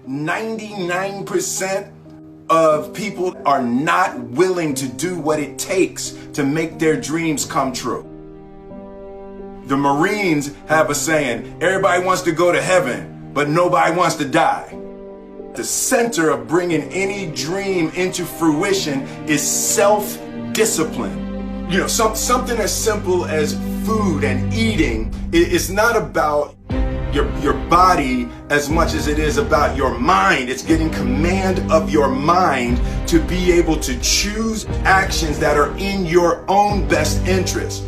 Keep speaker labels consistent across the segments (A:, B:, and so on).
A: 99% of people are not willing to do what it takes to make their dreams come true. The Marines have a saying, everybody wants to go to heaven, but nobody wants to die. The center of bringing any dream into fruition is self-discipline. You know, something as simple as food and eating is not about your body as much as it is about your mind. It's getting command of your mind to be able to choose actions that are in your own best interest.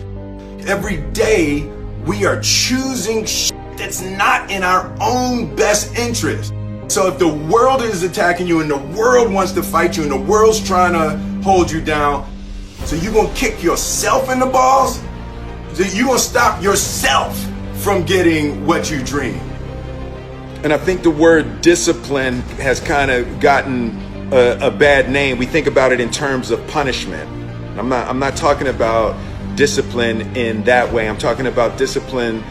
A: Every day we are choosing shit that's not in our own best interest. So if the world is attacking you and the world wants to fight you and the world's trying to hold you down, so you're gonna kick yourself in the balls? So you're gonna stop yourself from getting what you dream. And I think the word discipline has kind of gotten a bad name. We think about it in terms of punishment. I'm not talking about discipline in that way. I'm talking about discipline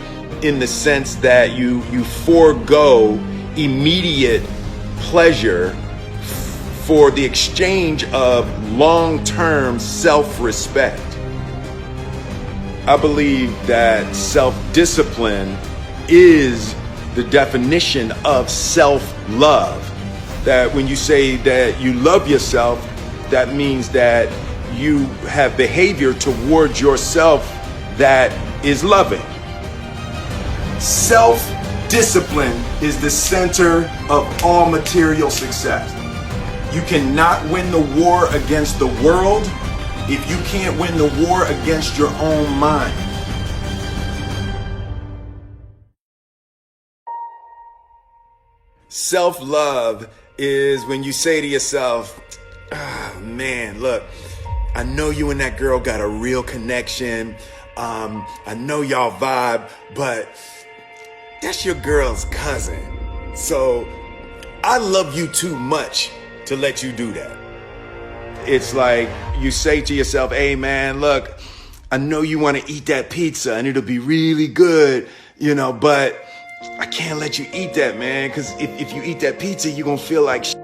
A: in the sense that you forego immediate pleasure for the exchange of long-term self-respect. I believe that self-discipline is the definition of self-love. That when you say that you love yourself, that means that you have behavior towards yourself that is loving. Self-discipline is the center of all material success. You cannot win the war against the world if you can't win the war against your own mind. Self-love is when you say to yourself, oh, man, look, I know you and that girl got a real connection. I know y'all vibe, but that's your girl's cousin. So I love you too much to let you do that. It's like you say to yourself, hey man, look, I know you want to eat that pizza and it'll be really good, you know, but I can't let you eat that, man, because if you eat that pizza, you're going to feel like shit,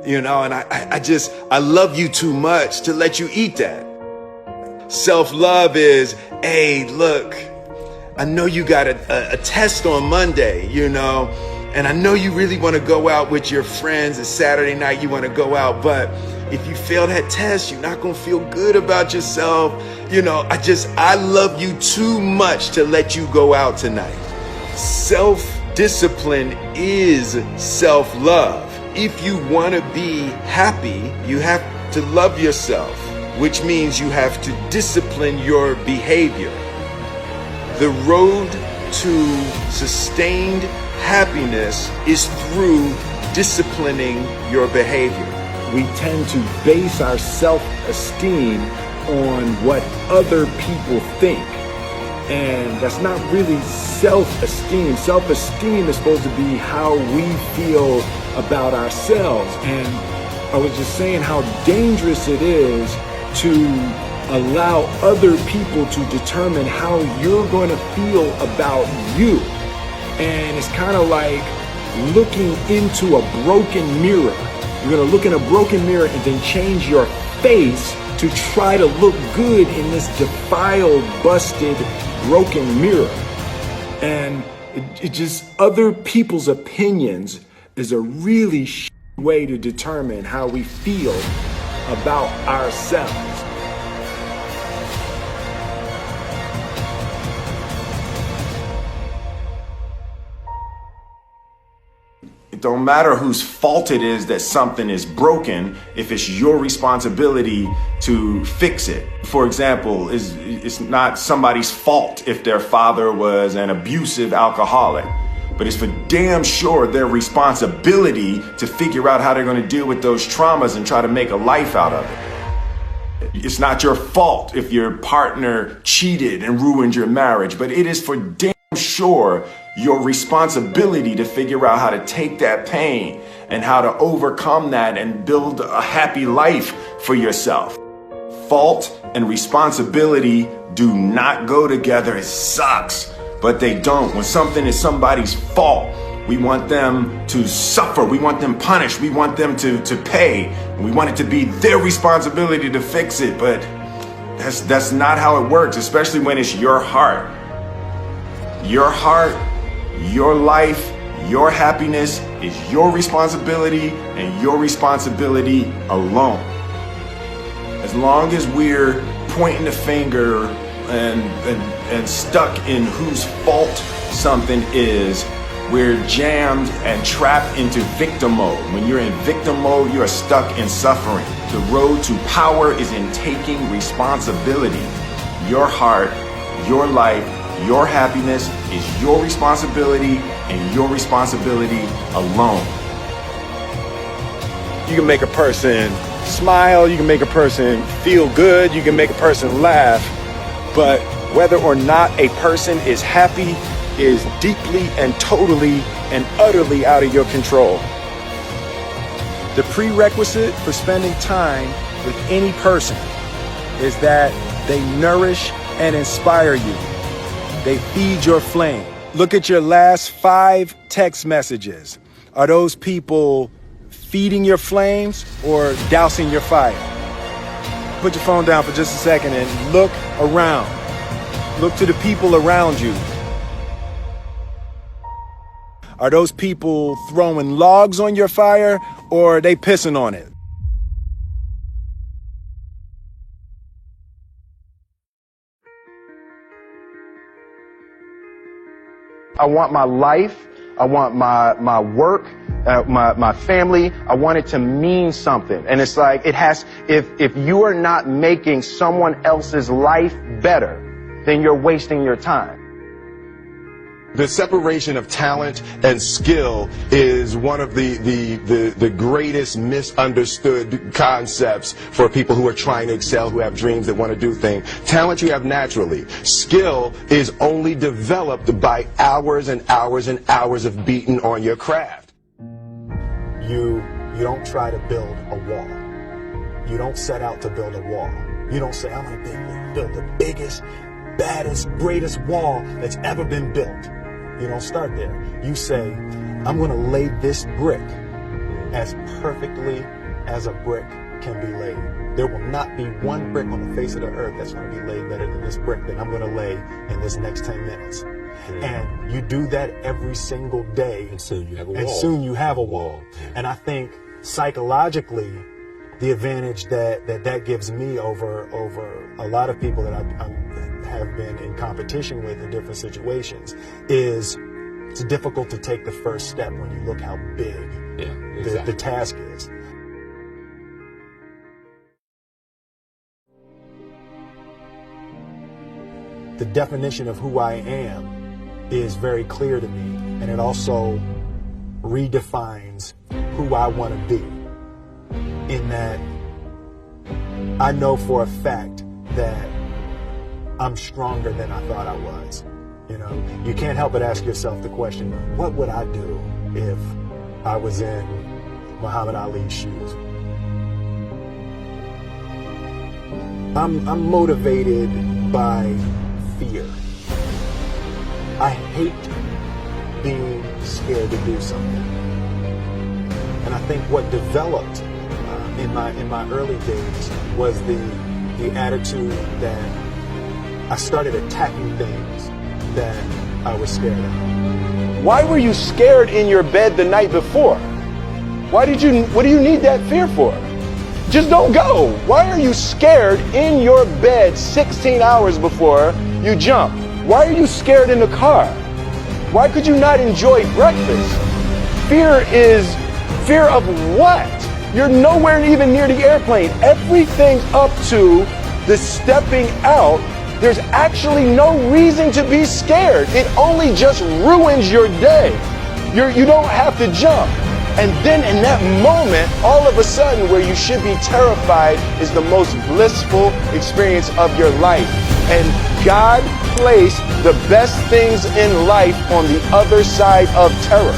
A: you know, and I love you too much to let you eat that. Self-love is, hey, look, I know you got a test on Monday, you know, and I know you really want to go out with your friends. It's Saturday night, you want to go out, but if you fail that test, you're not going to feel good about yourself. You know, I love you too much to let you go out tonight. Self-discipline is self-love. If you want to be happy, you have to love yourself, which means you have to discipline your behavior. The road to sustained happiness is through disciplining your behavior.
B: We tend to base our self-esteem on what other people think. And that's not really self-esteem. Self-esteem is supposed to be how we feel about ourselves. And I was just saying how dangerous it is to allow other people to determine how you're going to feel about you. And it's kind of like looking into a broken mirror. You're going to look in a broken mirror and then change your face to try to look good in this defiled, busted, broken mirror. And it just, other people's opinions is a really way to determine how we feel about ourselves.
A: It don't matter whose fault it is that something is broken if it's your responsibility to fix it. For example, it's not somebody's fault if their father was an abusive alcoholic, but it's for damn sure their responsibility to figure out how they're going to deal with those traumas and try to make a life out of it. It's not your fault if your partner cheated and ruined your marriage, but it is for damn sure your responsibility to figure out how to take that pain and how to overcome that and build a happy life for yourself. Fault and responsibility do not go together. It sucks, but they don't. When something is somebody's fault, We want them to suffer. We want them punished. We want them to pay. We want it to be their responsibility to fix it. But that's not how it works, especially when it's your heart. Your heart, your life, your happiness is your responsibility and your responsibility alone. As long as we're pointing the finger and stuck in whose fault something is, we're jammed and trapped into victim mode. When you're in victim mode, you are stuck in suffering. The road to power is in taking responsibility. Your heart, your life, your happiness is your responsibility and your responsibility alone.
B: You can make a person smile, you can make a person feel good, you can make a person laugh, but whether or not a person is happy is deeply and totally and utterly out of your control. The prerequisite for spending time with any person is that they nourish and inspire you. They feed your flame. Look at your last 5 text messages. Are those people feeding your flames or dousing your fire? Put your phone down for just a second and look around. Look to the people around you. Are those people throwing logs on your fire or are they pissing on it? I want my life, I want my work, my family, I want it to mean something. And it's like, if you are not making someone else's life better, then you're wasting your time.
C: The separation of talent and skill is one of the greatest misunderstood concepts for people who are trying to excel, who have dreams, that want to do things. Talent you have naturally. Skill is only developed by hours and hours and hours of beating on your craft.
D: You don't try to build a wall. You don't set out to build a wall. You don't say, I'm going to build the biggest, baddest, greatest wall that's ever been built. You don't start there. You say, I'm going to lay this brick as perfectly as a brick can be laid. There will not be one brick on the face of the earth that's going to be laid better than this brick that I'm going to lay in this next 10 minutes. And you do that every single day.
C: And soon you have a wall.
D: And soon you have a wall. And I think psychologically, the advantage that gives me over a lot of people that I have been in competition with in different situations is it's difficult to take the first step when you look how big the task is. The definition of who I am is very clear to me, and it also redefines who I want to be, in that I know for a fact that I'm stronger than I thought I was. You know, you can't help but ask yourself the question, what would I do if I was in Muhammad Ali's shoes? I'm motivated by fear. I hate being scared to do something. And I think what developed in my early days was the attitude that I started attacking things that I was scared of.
B: Why were you scared in your bed the night before? What do you need that fear for? Just don't go. Why are you scared in your bed 16 hours before you jump? Why are you scared in the car? Why could you not enjoy breakfast? Fear of what? You're nowhere even near the airplane. Everything up to the stepping out, there's actually no reason to be scared. It only just ruins your day. You don't have to jump. And then in that moment, all of a sudden, where you should be terrified is the most blissful experience of your life. And God placed the best things in life on the other side of terror.